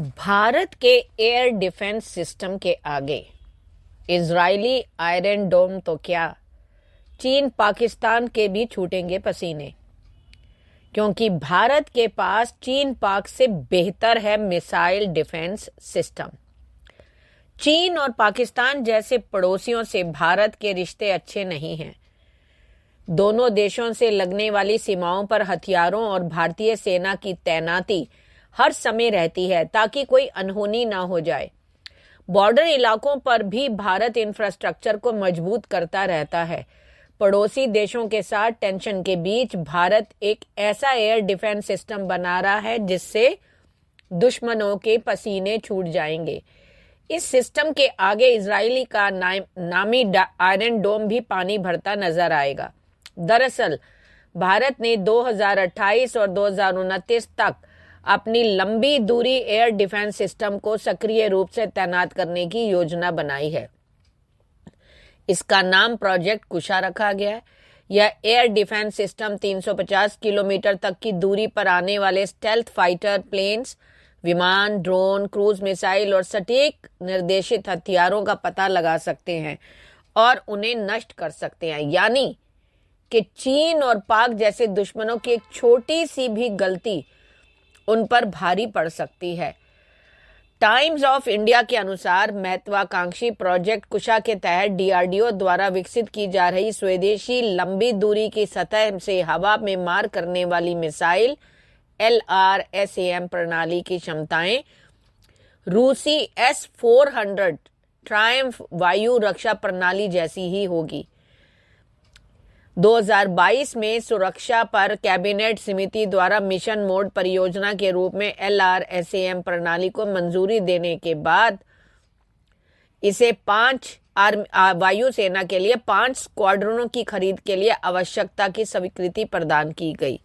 भारत के air defence system के आगे इजरायली आयरन डोम तो क्या, चीन पाकिस्तान के भी छूटेंगे पसीने, क्योंकि भारत के पास चीन पाक से बेहतर है मिसाइल डिफेंस सिस्टम। चीन और पाकिस्तान जैसे पड़ोसियों से भारत के रिश्ते अच्छे नहीं हैं। दोनों देशों से लगने वाली सीमाओं पर हथियारों और भारतीय सेना की तैनाती हर समय रहती है ताकि कोई अनहोनी ना हो जाए। बॉर्डर इलाकों पर भी भारत इंफ्रास्ट्रक्चर को मजबूत करता रहता है। पड़ोसी देशों के साथ टेंशन के बीच भारत एक ऐसा एयर डिफेंस सिस्टम बना रहा है जिससे दुश्मनों के पसीने छूट जाएंगे। इस सिस्टम के आगे इजरायली का नामी आयरन डोम भी पानी भरता नजर आएगा। दरअसल भारत ने 2028 और 2029 तक अपनी लंबी दूरी एयर डिफेंस सिस्टम को सक्रिय रूप से तैनात करने की योजना बनाई है। इसका नाम प्रोजेक्ट कुशा रखा गया है। यह एयर डिफेंस सिस्टम 350 किलोमीटर तक की दूरी पर आने वाले स्टेल्थ फाइटर प्लेन्स, विमान, ड्रोन, क्रूज मिसाइल और सटीक निर्देशित हथियारों का पता लगा सकते हैं और उन्हें नष्ट कर सकते हैं। यानी कि चीन और पाक जैसे दुश्मनों की एक छोटी सी भी गलती उन पर भारी पड़ सकती है। टाइम्स ऑफ इंडिया के अनुसार महत्वाकांक्षी प्रोजेक्ट कुशा के तहत डीआरडीओ द्वारा विकसित की जा रही स्वदेशी लंबी दूरी की सतह से हवा में मार करने वाली मिसाइल LRSAM प्रणाली की क्षमताएं रूसी S-400 ट्रायम्फ वायु रक्षा प्रणाली जैसी ही होगी। 2022 में सुरक्षा पर कैबिनेट समिति द्वारा मिशन मोड परियोजना के रूप में LRSAM प्रणाली को मंजूरी देने के बाद इसे वायुसेना के लिए 5 स्क्वाड्रनों की खरीद के लिए आवश्यकता की स्वीकृति प्रदान की गई।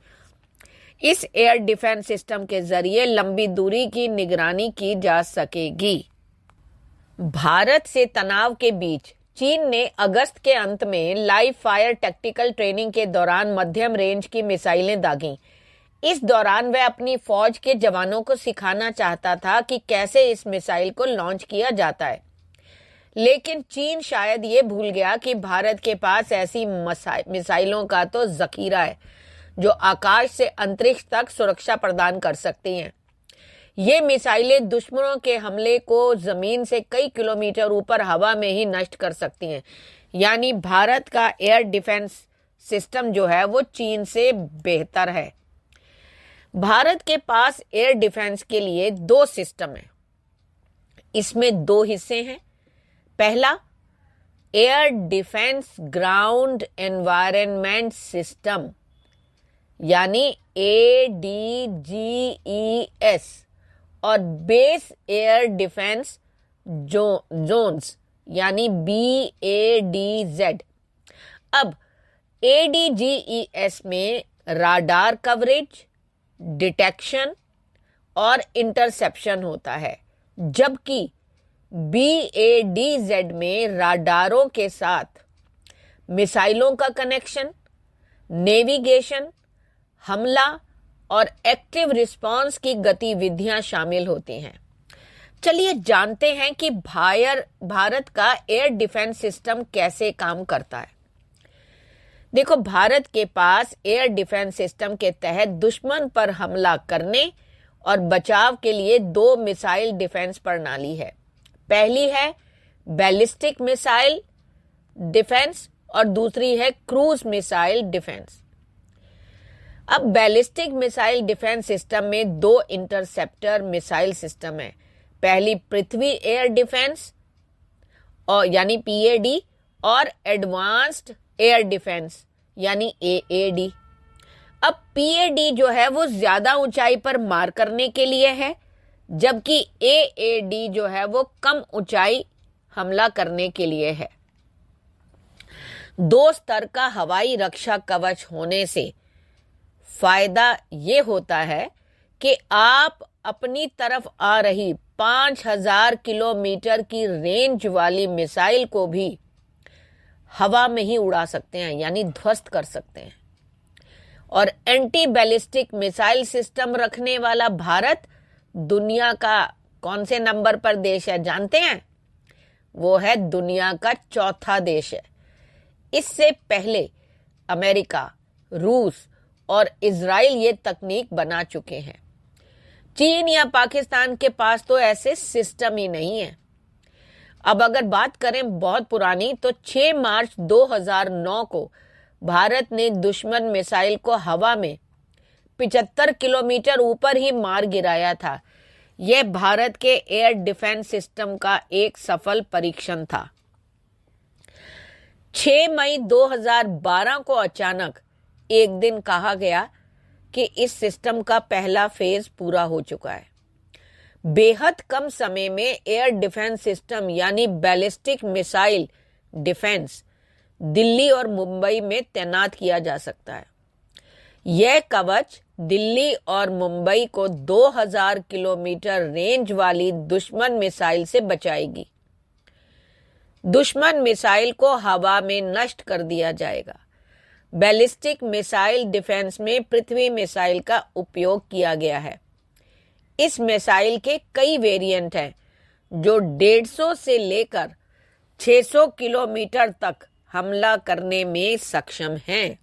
इस एयर डिफेंस सिस्टम के जरिए लंबी दूरी की निगरानी की जा सकेगी। भारत से तनाव के बीच चीन ने अगस्त के अंत में लाइव फायर टैक्टिकल ट्रेनिंग के दौरान मध्यम रेंज की मिसाइलें दागीं। इस दौरान वह अपनी फौज के जवानों को सिखाना चाहता था कि कैसे इस मिसाइल को लॉन्च किया जाता है। लेकिन चीन शायद ये भूल गया कि भारत के पास ऐसी मिसाइलों का तो जखीरा है जो आकाश से अंतरिक्ष तक सुरक्षा प्रदान कर सकती हैं। ये मिसाइलें दुश्मनों के हमले को जमीन से कई किलोमीटर ऊपर हवा में ही नष्ट कर सकती हैं। यानी भारत का एयर डिफेंस सिस्टम जो है वो चीन से बेहतर है। भारत के पास एयर डिफेंस के लिए 2 सिस्टम हैं। इसमें 2 हिस्से हैं। पहला, air defence ground environment system यानी ADGES और बेस एयर डिफेंस जोन्स यानी BADZ। अब ADGES में राडार कवरेज, डिटेक्शन और इंटरसेप्शन होता है, जबकि BADZ में राडारों के साथ मिसाइलों का कनेक्शन, नेविगेशन, हमला और एक्टिव रिस्पांस की गतिविधियां शामिल होती हैं। चलिए जानते हैं कि भारत का एयर डिफेंस सिस्टम कैसे काम करता है। देखो, भारत के पास एयर डिफेंस सिस्टम के तहत दुश्मन पर हमला करने और बचाव के लिए 2 मिसाइल डिफेंस प्रणाली है। पहली है बैलिस्टिक मिसाइल डिफेंस और दूसरी है क्रूज मिसाइल डिफेंस। अब बैलिस्टिक मिसाइल डिफेंस सिस्टम में 2 इंटरसेप्टर मिसाइल सिस्टम है। पहली पृथ्वी एयर डिफेंस और यानी PAD और एडवांस्ड एयर डिफेंस यानी AAD। अब PAD जो है वो ज्यादा ऊंचाई पर मार करने के लिए है, जबकि AAD जो है वो कम ऊंचाई हमला करने के लिए है। 2 स्तर का हवाई रक्षा कवच होने से फायदा ये होता है कि आप अपनी तरफ आ रही 5000 किलोमीटर की रेंज वाली मिसाइल को भी हवा में ही उड़ा सकते हैं, यानी ध्वस्त कर सकते हैं। और एंटी बैलिस्टिक मिसाइल सिस्टम रखने वाला भारत दुनिया का कौन से नंबर पर देश है जानते हैं? वो है दुनिया का चौथा देश है। इससे पहले अमेरिका, रूस और इजराइल ये तकनीक बना चुके हैं। चीन या पाकिस्तान के पास तो ऐसे सिस्टम ही नहीं है। अब अगर बात करें बहुत पुरानी, तो 6 मार्च 2009 को भारत ने दुश्मन मिसाइल को हवा में 75 किलोमीटर ऊपर ही मार गिराया था। यह भारत के एयर डिफेंस सिस्टम का एक सफल परीक्षण था। 6 मई 2012 को अचानक एक दिन कहा गया कि इस सिस्टम का पहला फेज पूरा हो चुका है। बेहद कम समय में एयर डिफेंस सिस्टम यानी बैलिस्टिक मिसाइल डिफेंस दिल्ली और मुंबई में तैनात किया जा सकता है। यह कवच दिल्ली और मुंबई को 2000 किलोमीटर रेंज वाली दुश्मन मिसाइल से बचाएगी। दुश्मन मिसाइल को हवा में नष्ट कर दिया जाएगा। बैलिस्टिक मिसाइल डिफेंस में पृथ्वी मिसाइल का उपयोग किया गया है। इस मिसाइल के कई वेरिएंट हैं जो 150 से लेकर 600 किलोमीटर तक हमला करने में सक्षम हैं।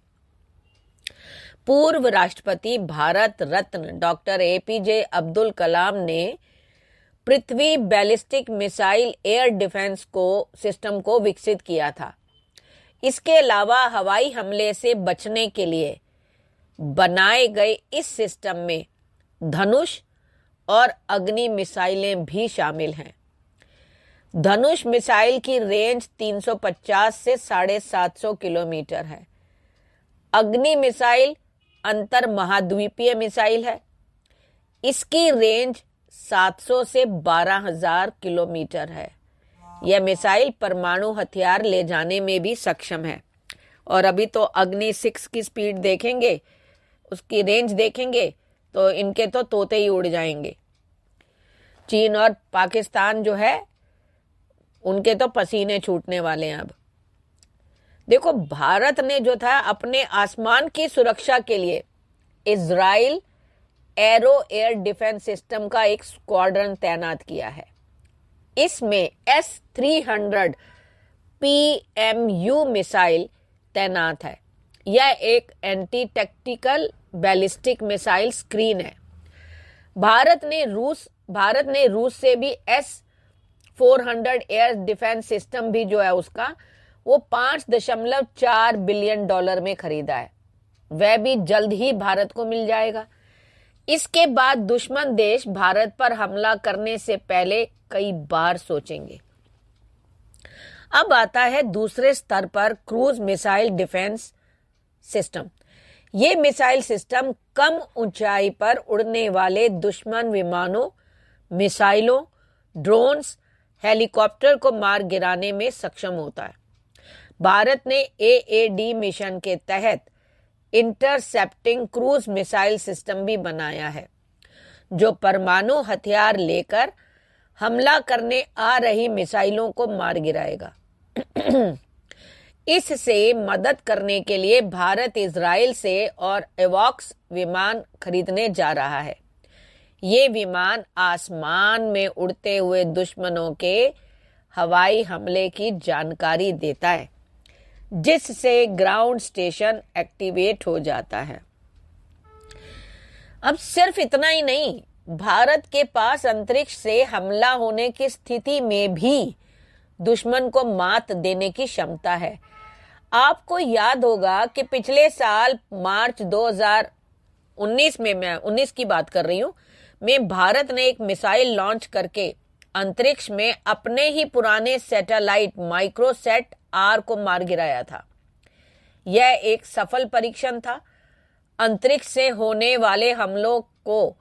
पूर्व राष्ट्रपति भारत रत्न डॉक्टर एपीजे अब्दुल कलाम ने Prithvi ballistic missile air defence system को विकसित किया था। इसके अलावा हवाई हमले से बचने के लिए बनाए गए इस सिस्टम में धनुष और अग्नि मिसाइलें भी शामिल हैं। धनुष मिसाइल की रेंज 350 से 750 किलोमीटर है। अग्नि मिसाइल अंतर महाद्वीपीय मिसाइल है। इसकी रेंज 700 से 12,000 किलोमीटर है। यह मिसाइल परमाणु हथियार ले जाने में भी सक्षम है। और अभी तो अग्नि 6 की स्पीड देखेंगे, उसकी रेंज देखेंगे तो इनके तो तोते ही उड़ जाएंगे। चीन और पाकिस्तान जो है उनके तो पसीने छूटने वाले हैं। अब देखो, भारत ने जो था अपने आसमान की सुरक्षा के लिए Israel arrow air defence system का एक स्क्वाड्रन तैनात किया है। इसमें S-300 PMU मिसाइल तैनात है। यह एक anti tactical ballistic missile screen है। भारत ने रूस से भी S-400 एयर डिफेंस सिस्टम भी जो है उसका वो $5.4 बिलियन में खरीदा है। वह भी जल्द ही भारत को मिल जाएगा। इसके बाद दुश्मन देश भारत पर हमला करने से पहले कई बार सोचेंगे। अब आता है दूसरे स्तर पर क्रूज मिसाइल डिफेंस सिस्टम। ये मिसाइल सिस्टम कम ऊंचाई पर उड़ने वाले दुश्मन विमानों, मिसाइलों, ड्रोन्स, हेलीकॉप्टर को मार गिराने में सक्षम होता है। भारत ने AAD मिशन के तहत इंटरसेप्टिंग क्रूज मिसाइल सिस्टम भी बनाया है, जो परमाणु हथियार लेकर हमला करने आ रही मिसाइलों को मार गिराएगा। इससे मदद करने के लिए भारत इजराइल से और एवॉक्स विमान खरीदने जा रहा है। ये विमान आसमान में उड़ते हुए दुश्मनों के हवाई हमले की जानकारी देता है, जिससे ग्राउंड स्टेशन एक्टिवेट हो जाता है। अब सिर्फ इतना ही नहीं, भारत के पास अंतरिक्ष से हमला होने की स्थिति में भी दुश्मन को मात देने की क्षमता है। आपको याद होगा कि पिछले साल मार्च 2019 में, मैं 19 की बात कर रही हूं, में भारत ने एक मिसाइल लॉन्च करके अंतरिक्ष में अपने ही पुराने सैटेलाइट माइक्रोसैट R को मार गिराया था। यह एक सफल परीक्षण था। अंतरिक्ष से होने वाले हमलों को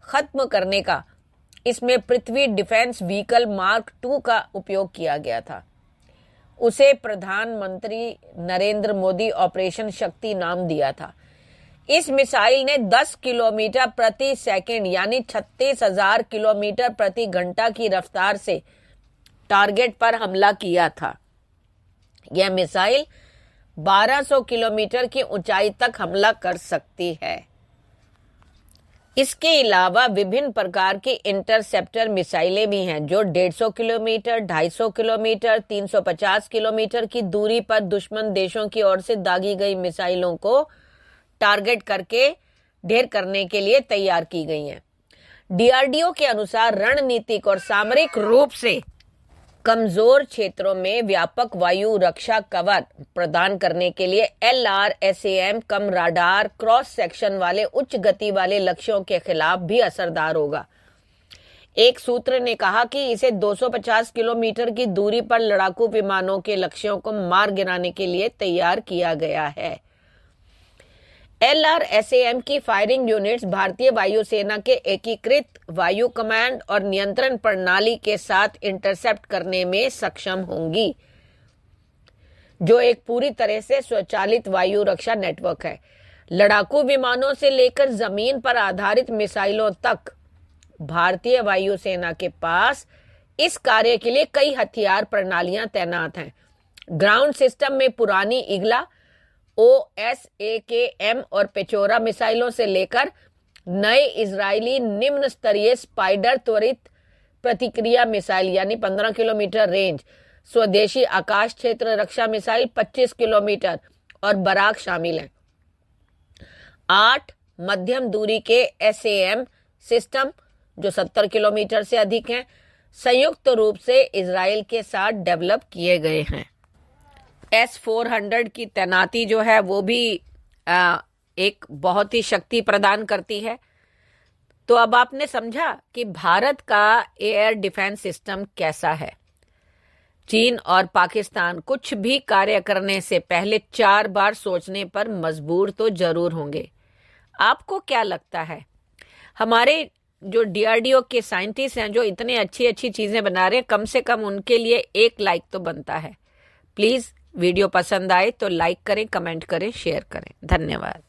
खत्म करने का इसमें पृथ्वी डिफेंस व्हीकल मार्क 2 का उपयोग किया गया था। उसे प्रधानमंत्री नरेंद्र मोदी ऑपरेशन शक्ति नाम दिया था। इस मिसाइल ने 10 किलोमीटर प्रति सेकंड यानी 36,000 किलोमीटर प्रति घंटा की रफ्तार से टारगेट पर हमला किया था। यह मिसाइल 1200 किलोमीटर की ऊंचाई तक हमला कर सकती है। इसके अलावा विभिन्न प्रकार की इंटरसेप्टर मिसाइलें भी हैं जो 150 किलोमीटर, 250 किलोमीटर, 350 किलोमीटर की दूरी पर दुश्मन देशों की ओर से दागी गई मिसाइलों को टारगेट करके ढेर करने के लिए तैयार की गई हैं। डीआरडीओ के अनुसार रणनीतिक और सामरिक रूप से कमजोर क्षेत्रों में व्यापक वायु रक्षा कवर प्रदान करने के लिए LRSAM कम राडार क्रॉस सेक्शन वाले उच्च गति वाले लक्ष्यों के खिलाफ भी असरदार होगा। एक सूत्र ने कहा कि इसे 250 किलोमीटर की दूरी पर लड़ाकू विमानों के लक्ष्यों को मार गिराने के लिए तैयार किया गया है। LRSAM की फायरिंग यूनिट्स भारतीय वायुसेना के एकीकृत वायु कमांड और नियंत्रण प्रणाली के साथ इंटरसेप्ट करने में सक्षम होंगी, जो एक पूरी तरह से स्वचालित वायु रक्षा नेटवर्क है। लड़ाकू विमानों से लेकर जमीन पर आधारित मिसाइलों तक भारतीय वायुसेना के पास इस कार्य के लिए कई हथियार प्रणालियां तैनात हैं। ग्राउंड सिस्टम में पुरानी इग्ला, OSAKM और पेचोरा मिसाइलों से लेकर नए इजरायली निम्न स्तरीय स्पाइडर त्वरित प्रतिक्रिया मिसाइल यानी 15 किलोमीटर रेंज, स्वदेशी आकाश क्षेत्र रक्षा मिसाइल 25 किलोमीटर और बराक शामिल हैं। 8 मध्यम दूरी के SAM सिस्टम जो 70 किलोमीटर से अधिक हैं, संयुक्त रूप से इजराइल के साथ डेवलप किए गए हैं। S-400 की तैनाती जो है वो भी एक बहुत ही शक्ति प्रदान करती है। तो अब आपने समझा कि भारत का एयर डिफेंस सिस्टम कैसा है। चीन और पाकिस्तान कुछ भी कार्य करने से पहले 4 बार सोचने पर मजबूर तो जरूर होंगे। आपको क्या लगता है? हमारे जो DRDO के साइंटिस्ट हैं जो इतने अच्छी अच्छी चीजें बना रहे हैं, कम से कम उनके लिए एक लाइक तो बनता है। प्लीज वीडियो पसंद आए तो लाइक करें, कमेंट करें, शेयर करें। धन्यवाद।